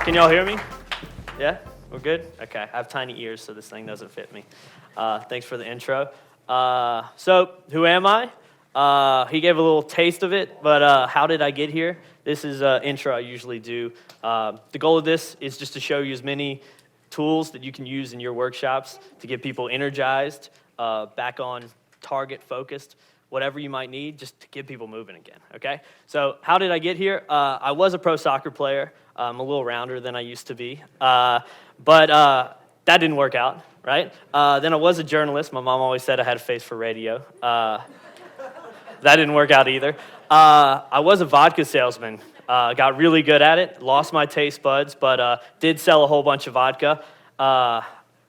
Can y'all hear me? Yeah? We're good? Okay. I have tiny ears, so this thing doesn't fit me. Thanks for the intro. So, who am I? He gave a little taste of it, but how did I get here? This is an intro I usually do. The goal of this is just to show you as many tools that you can use in your workshops to get people energized, back on target focused, whatever you might need, just to get people moving again, okay? So how did I get here? I was a pro soccer player. I'm a little rounder than I used to be, but that didn't work out, right? Then I was a journalist. My mom always said I had a face for radio. That didn't work out either. I was a vodka salesman. Got really good at it, lost my taste buds, but did sell a whole bunch of vodka.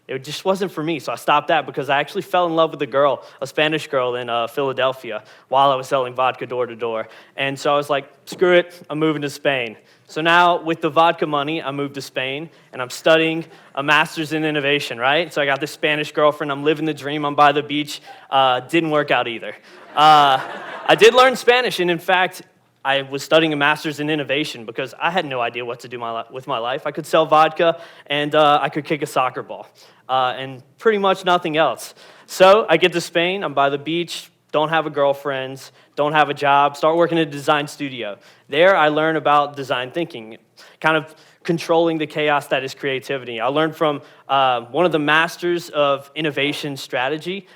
It just wasn't for me, so I stopped that because I actually fell in love with a girl, a Spanish girl in Philadelphia, while I was selling vodka door to door. And so I was like, screw it, I'm moving to Spain. So now, with the vodka money, I moved to Spain, and I'm studying a master's in innovation, right? So I got this Spanish girlfriend, I'm living the dream, I'm by the beach. Didn't work out either. I did learn Spanish, and in fact, I was studying a master's in innovation because I had no idea what to do with my life. I could sell vodka, and I could kick a soccer ball, and pretty much nothing else. So I get to Spain, I'm by the beach, don't have a girlfriend, don't have a job, start working at a design studio. There I learn about design thinking, kind of controlling the chaos that is creativity. I learned from one of the masters of innovation strategy.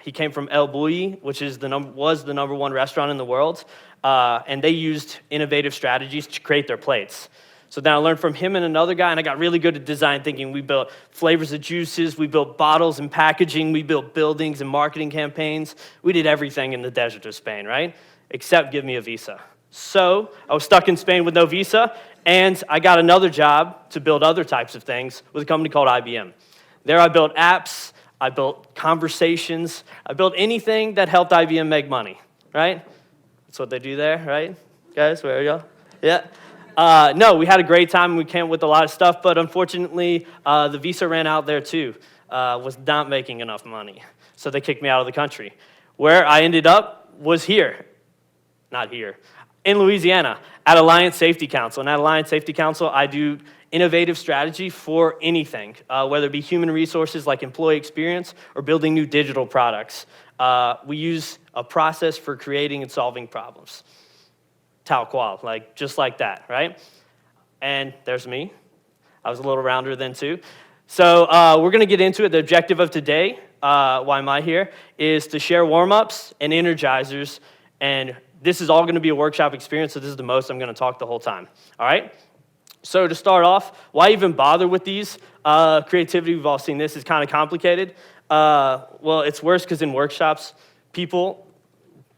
He came from El Bulli, which is was the number one restaurant in the world, and they used innovative strategies to create their plates. So then I learned from him and another guy, and I got really good at design thinking. We built flavors of juices, we built bottles and packaging, we built buildings and marketing campaigns. We did everything in the desert of Spain, right? Except give me a visa. So I was stuck in Spain with no visa, and I got another job to build other types of things with a company called IBM. There I built apps, I built conversations, I built anything that helped IBM make money, right? That's what they do there, right? Guys, where are y'all? Yeah. No, we had a great time. We came with a lot of stuff, but unfortunately, the visa ran out there too. Was not making enough money, so they kicked me out of the country. Where I ended up was here, not here, in Louisiana, at Alliance Safety Council. And at Alliance Safety Council, I do innovative strategy for anything, whether it be human resources like employee experience or building new digital products. We use a process for creating and solving problems. Tal qual, just like that, right? And there's me. I was a little rounder then too. So we're going to get into it. The objective of today, why am I here, is to share warm-ups and energizers. And this is all going to be a workshop experience, so this is the most I'm going to talk the whole time. All right? So to start off, why even bother with these? Creativity, we've all seen this, is kind of complicated. Well, it's worse because in workshops, people,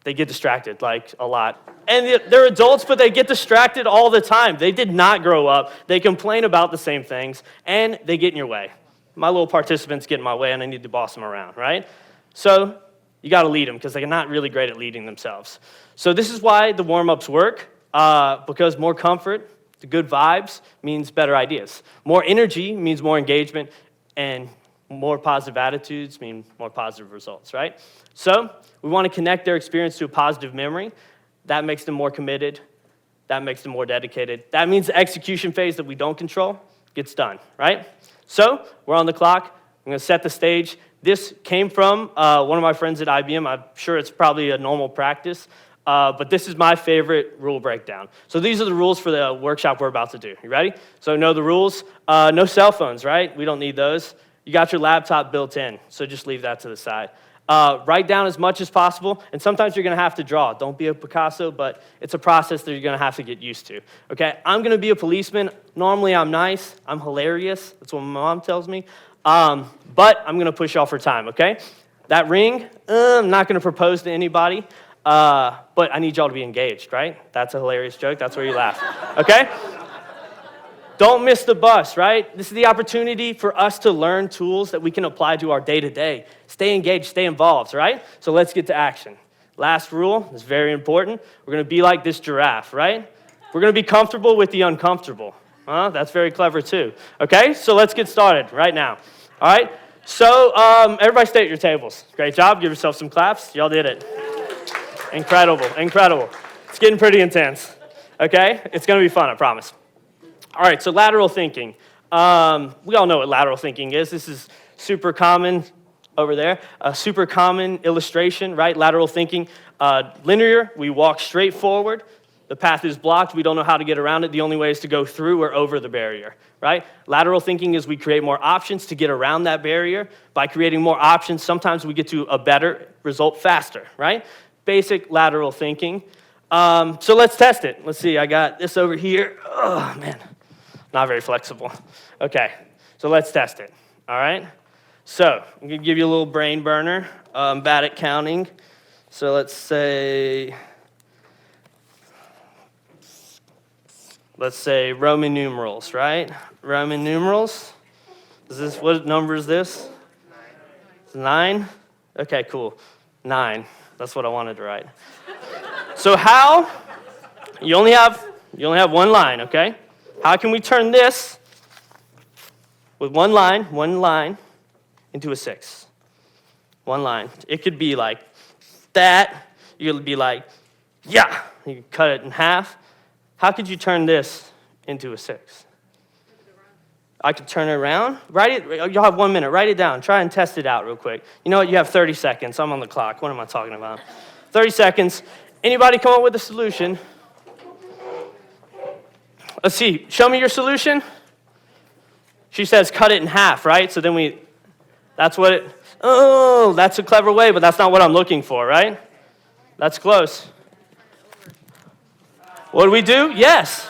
they get distracted, a lot. And they're adults, but they get distracted all the time. They did not grow up. They complain about the same things, and they get in your way. My little participants get in my way, and I need to boss them around, right? So you got to lead them, because they're not really great at leading themselves. So this is why the warm-ups work, because more comfort, the good vibes, means better ideas. More energy means more engagement, and more positive attitudes mean more positive results, right? So we want to connect their experience to a positive memory. That makes them more committed. That makes them more dedicated. That means the execution phase that we don't control gets done, right? So we're on the clock. I'm going to set the stage. This came from one of my friends at IBM. I'm sure it's probably a normal practice, but this is my favorite rule breakdown. So these are the rules for the workshop we're about to do. You ready? So know the rules. No cell phones, right? We don't need those. You got your laptop built in, so just leave that to the side. Write down as much as possible, and sometimes you're going to have to draw. Don't be a Picasso, but it's a process that you're going to have to get used to. Okay, I'm going to be a policeman. Normally, I'm nice. I'm hilarious. That's what my mom tells me. But I'm going to push y'all for time, okay? That ring, I'm not going to propose to anybody, but I need y'all to be engaged, right? That's a hilarious joke. That's where you laugh, okay? Don't miss the bus, right? This is the opportunity for us to learn tools that we can apply to our day-to-day. Stay engaged, stay involved, right? So let's get to action. Last rule is very important. We're going to be like this giraffe, right? We're going to be comfortable with the uncomfortable. That's very clever too. Okay, so let's get started right now. All right, so everybody stay at your tables. Great job. Give yourself some claps. Y'all did it. Incredible, incredible. It's getting pretty intense. Okay, it's going to be fun, I promise. All right, so lateral thinking. We all know what lateral thinking is. This is super common over there. A super common illustration, right? Lateral thinking. Linear, we walk straight forward. The path is blocked. We don't know how to get around it. The only way is to go through or over the barrier, right? Lateral thinking is we create more options to get around that barrier. By creating more options, sometimes we get to a better result faster, right? Basic lateral thinking. So let's test it. Let's see, I got this over here. Oh, man, not very flexible. Okay, so let's test it, all right? So I'm going to give you a little brain burner. I'm bad at counting. So let's say Roman numerals, right? Roman numerals. What number is this? 9. Okay, cool. 9. That's what I wanted to write. So how? You only have one line, okay? How can we turn this with one line into a 6? One line. It could be like that. You could be like, yeah. You could cut it in half. How could you turn this into a 6? I could turn it around. Write it. You'll have 1 minute. Write it down. Try and test it out real quick. You know what? You have 30 seconds. I'm on the clock. What am I talking about? 30 seconds. Anybody come up with a solution? Let's see. Show me your solution. She says cut it in half, right? So then that's a clever way, but that's not what I'm looking for, right? That's close. What do we do? Yes.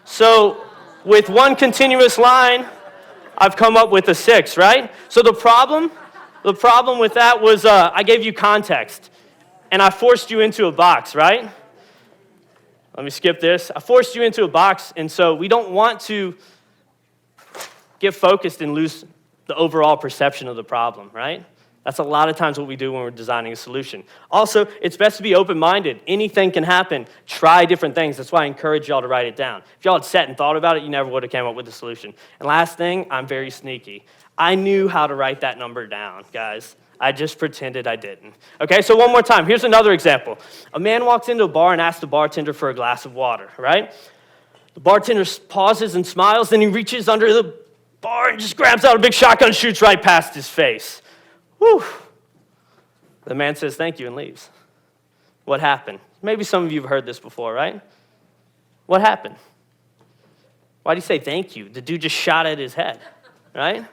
So with one continuous line, I've come up with a 6, right? So the problem with that was I gave you context, and I forced you into a box, right? Let me skip this. I forced you into a box, and so we don't want to get focused and lose the overall perception of the problem, right? That's a lot of times what we do when we're designing a solution. Also, it's best to be open-minded. Anything can happen. Try different things. That's why I encourage y'all to write it down. If y'all had sat and thought about it, you never would have came up with a solution. And last thing, I'm very sneaky. I knew how to write that number down, guys. I just pretended I didn't. Okay, so one more time. Here's another example. A man walks into a bar and asks the bartender for a glass of water, right? The bartender pauses and smiles, then he reaches under the bar and just grabs out a big shotgun and shoots right past his face. Whew. The man says thank you and leaves. What happened? Maybe some of you have heard this before, right? What happened? Why did he say thank you? The dude just shot at his head, right?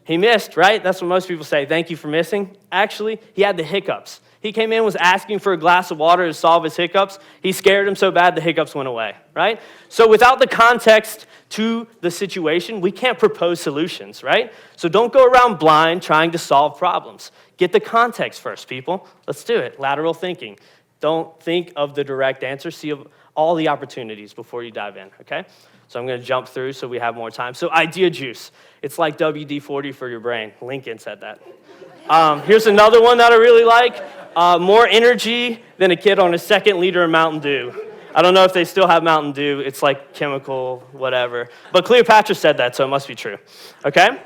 He missed, right? That's what most people say. Thank you for missing. Actually, he had the hiccups. He came in, was asking for a glass of water to solve his hiccups. He scared him so bad the hiccups went away, right? So without the context to the situation, we can't propose solutions, right? So don't go around blind trying to solve problems. Get the context first, people. Let's do it. Lateral thinking. Don't think of the direct answer. See all the opportunities before you dive in, okay? So I'm going to jump through so we have more time. So idea juice. It's like WD-40 for your brain. Lincoln said that. Here's another one that I really like. More energy than a kid on a 2nd liter of Mountain Dew. I don't know if they still have Mountain Dew. It's like chemical, whatever. But Cleopatra said that, so it must be true. Okay?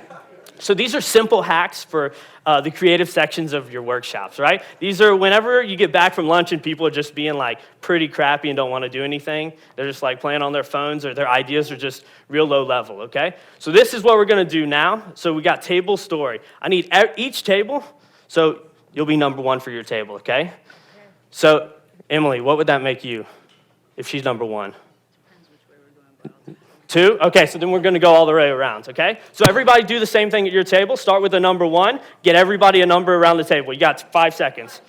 So these are simple hacks for the creative sections of your workshops, right? These are whenever you get back from lunch and people are just being like pretty crappy and don't want to do anything. They're just like playing on their phones or their ideas are just real low level, okay? So this is what we're going to do now. So we got table story. I need each table, so you'll be number 1 for your table, okay? So Emily, what would that make you if she's number 1? 2? Okay, so then we're going to go all the way around, okay? So everybody do the same thing at your table. Start with a number 1. Get everybody a number around the table. You got 5 seconds.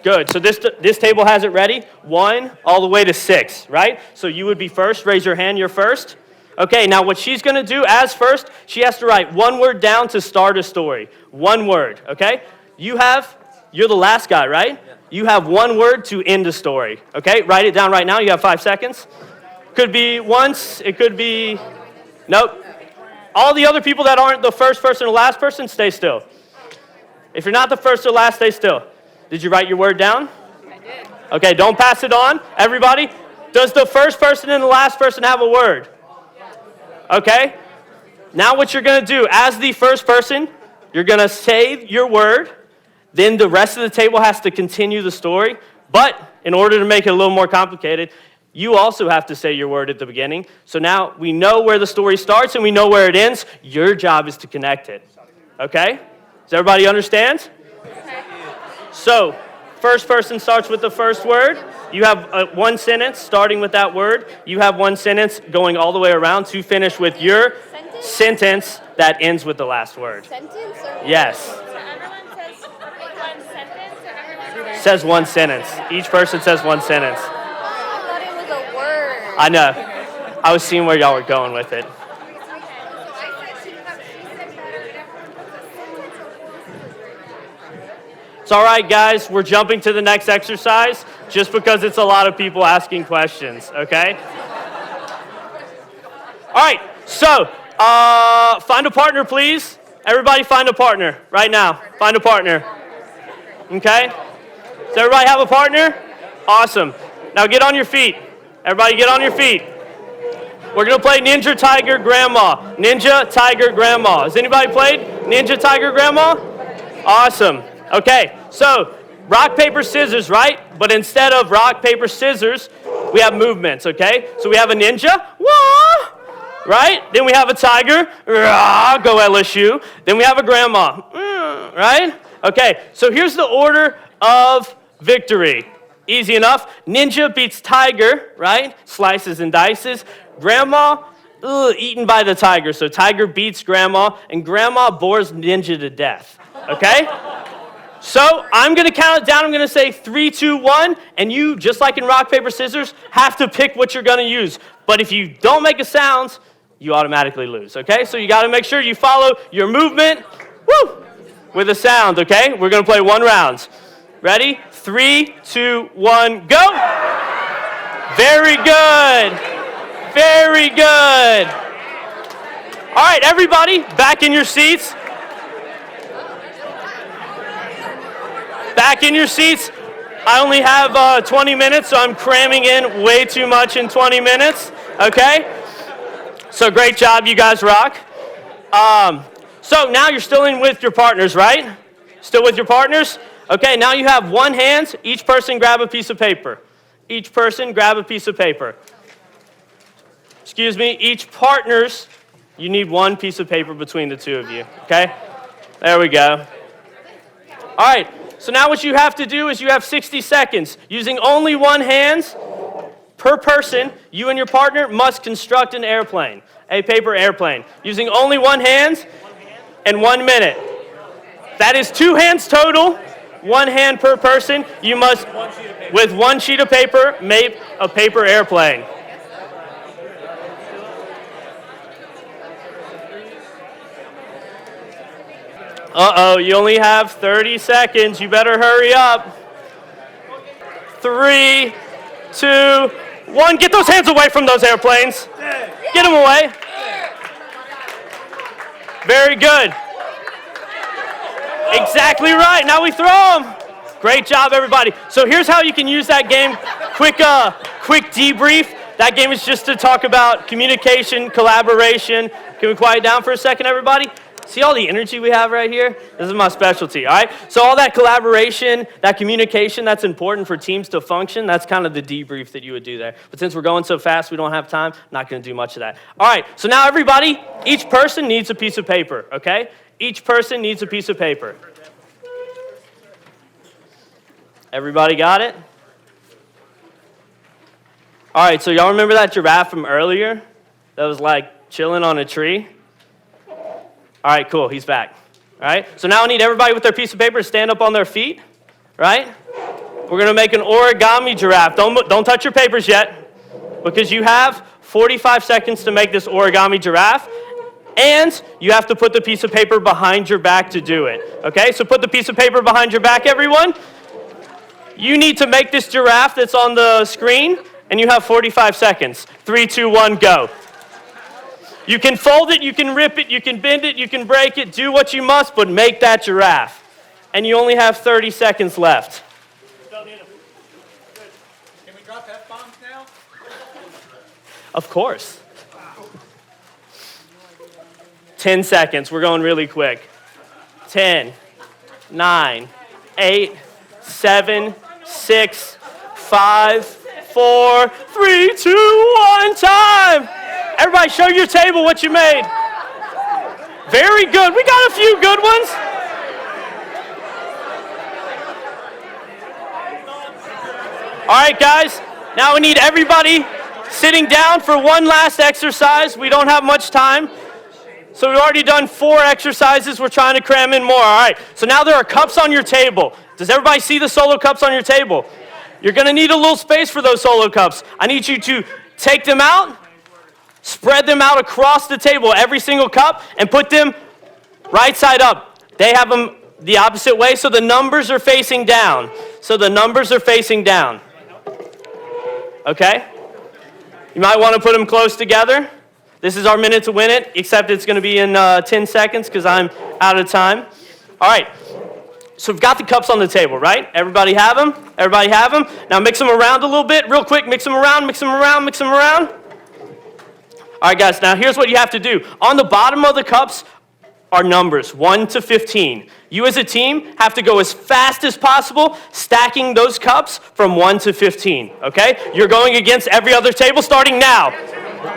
Good. So this table has it ready. 1 all the way to 6, right? So you would be first. Raise your hand. You're first. Okay, now what she's going to do as first, she has to write 1 word down to start a story. 1 word, okay? You're the last guy, right? You have 1 word to end a story, okay? Write it down right now. You have 5 seconds. Could be once, it could be, nope. All the other people that aren't the first person or last person, stay still. If you're not the first or last, stay still. Did you write your word down? I did. Okay, don't pass it on. Everybody, does the first person and the last person have a word? Okay? Now what you're going to do, as the first person, you're going to say your word. Then the rest of the table has to continue the story. But in order to make it a little more complicated, you also have to say your word at the beginning. So now we know where the story starts and we know where it ends. Your job is to connect it. Okay? Does everybody understand? So, first person starts with the first word. You have one sentence starting with that word. You have one sentence going all the way around to finish with your sentence that ends with the last word. Sentence? Or Yes. So everyone says one sentence or everyone Says one sentence. Each person says one sentence. I thought it was a word. I know. I was seeing where y'all were going with it. It's all right, guys. We're jumping to the next exercise just because it's a lot of people asking questions, okay? All right, so find a partner, please. Everybody find a partner right now. Find a partner. Okay? Does everybody have a partner? Awesome. Now get on your feet. Everybody get on your feet. We're going to play Ninja, Tiger, Grandma. Ninja, Tiger, Grandma. Has anybody played Ninja, Tiger, Grandma? Awesome. Okay, so rock, paper, scissors, right? But instead of rock, paper, scissors, we have movements, okay? So we have a ninja, wah, right? Then we have a tiger, rah, go LSU. Then we have a grandma, right? Okay, so here's the order of victory. Easy enough. Ninja beats tiger, right? Slices and dices. Grandma, eaten by the tiger. So tiger beats grandma, and grandma bores ninja to death, okay? So I'm going to count it down. I'm going to say 3, 2, 1, and you, just like in rock, paper, scissors, have to pick what you're going to use. But if you don't make a sound, you automatically lose, okay? So you got to make sure you follow your movement, with a sound, okay? We're going to play one round. Ready? 3, 2, 1, go! Very good. Very good. All right, everybody, back in your seats. Back in your seats. I only have 20 minutes, so I'm cramming in way too much in 20 minutes, okay? So great job, you guys rock. So now you're still in with your partners, right? Still with your partners? Okay, now you have one hand. Each person grab a piece of paper. Each person grab a piece of paper. Excuse me, each partners, you need one piece of paper between the two of you, okay? There we go. All right. So now what you have to do is you have 60 seconds. Using only one hand per person, you and your partner must construct an airplane, a paper airplane. Using only one hand and 1 minute. That is 2 hands total, 1 hand per person. You must, with 1 sheet of paper, make a paper airplane. Uh-oh, you only have 30 seconds. You better hurry up. 3, 2, 1. Get those hands away from those airplanes. Get them away. Very good. Exactly right. Now we throw them. Great job, everybody. So here's how you can use that game. Quick debrief. That game is just to talk about communication, collaboration. Can we quiet down for a second, everybody? See all the energy we have right here? This is my specialty, all right? So all that collaboration, that communication, that's important for teams to function. That's kind of the debrief that you would do there. But since we're going so fast, we don't have time, I'm not going to do much of that. All right, so now everybody, each person needs a piece of paper, okay? Each person needs a piece of paper. Everybody got it? All right, so y'all remember that giraffe from earlier that was like chilling on a tree? All right, cool, he's back. All right, so now I need everybody with their piece of paper to stand up on their feet, right? We're gonna make an origami giraffe. Don't touch your papers yet, because you have 45 seconds to make this origami giraffe, and you have to put the piece of paper behind your back to do it, okay? So put the piece of paper behind your back, everyone. You need to make this giraffe that's on the screen, and you have 45 seconds. 3, 2, 1, go. You can fold it, you can rip it, you can bend it, you can break it, do what you must, but make that giraffe. And you only have 30 seconds left. Can we drop F-bombs now? Of course. 10 seconds, we're going really quick. 10, 9, 8, 7, 6, 5, 4, 3, 2, 1, time. Everybody show your table what you made. Very good. We got a few good ones. All right, guys. Now we need everybody sitting down for one last exercise. We don't have much time. So we've already done 4 exercises. We're trying to cram in more. All right. So now there are cups on your table. Does everybody see the solo cups on your table? You're going to need a little space for those solo cups. I need you to take them out, spread them out across the table, every single cup, and put them right side up. They have them the opposite way, so the numbers are facing down. Okay? You might want to put them close together. This is our minute to win it, except it's going to be in 10 seconds because I'm out of time. All right. So we've got the cups on the table, right? Everybody have them? Now mix them around a little bit. Real quick, mix them around. All right, guys, now here's what you have to do. On the bottom of the cups are numbers, 1 to 15. You as a team have to go as fast as possible, stacking those cups from 1 to 15, okay? You're going against every other table starting now.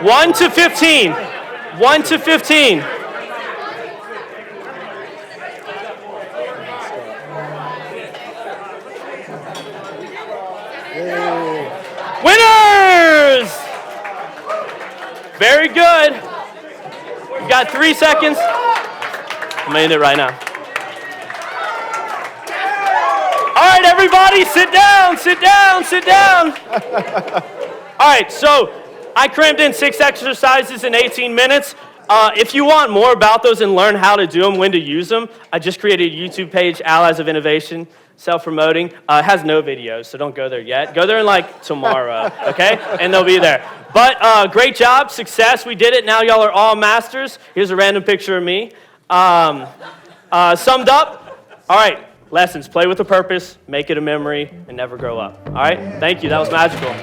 1 to 15. 1 to 15. Winners! Very good. You've got 3 seconds. I'm gonna end it right now. All right, everybody, sit down. All right, so I crammed in 6 exercises in 18 minutes. If you want more about those and learn how to do them, when to use them, I just created a YouTube page, Allies of Innovation, self-promoting. It has no videos, so don't go there yet. Go there in like tomorrow, okay? And they'll be there. But great job, success. We did it. Now y'all are all masters. Here's a random picture of me. Summed up. All right, lessons. Play with a purpose, make it a memory, and never grow up. All right? Thank you. That was magical.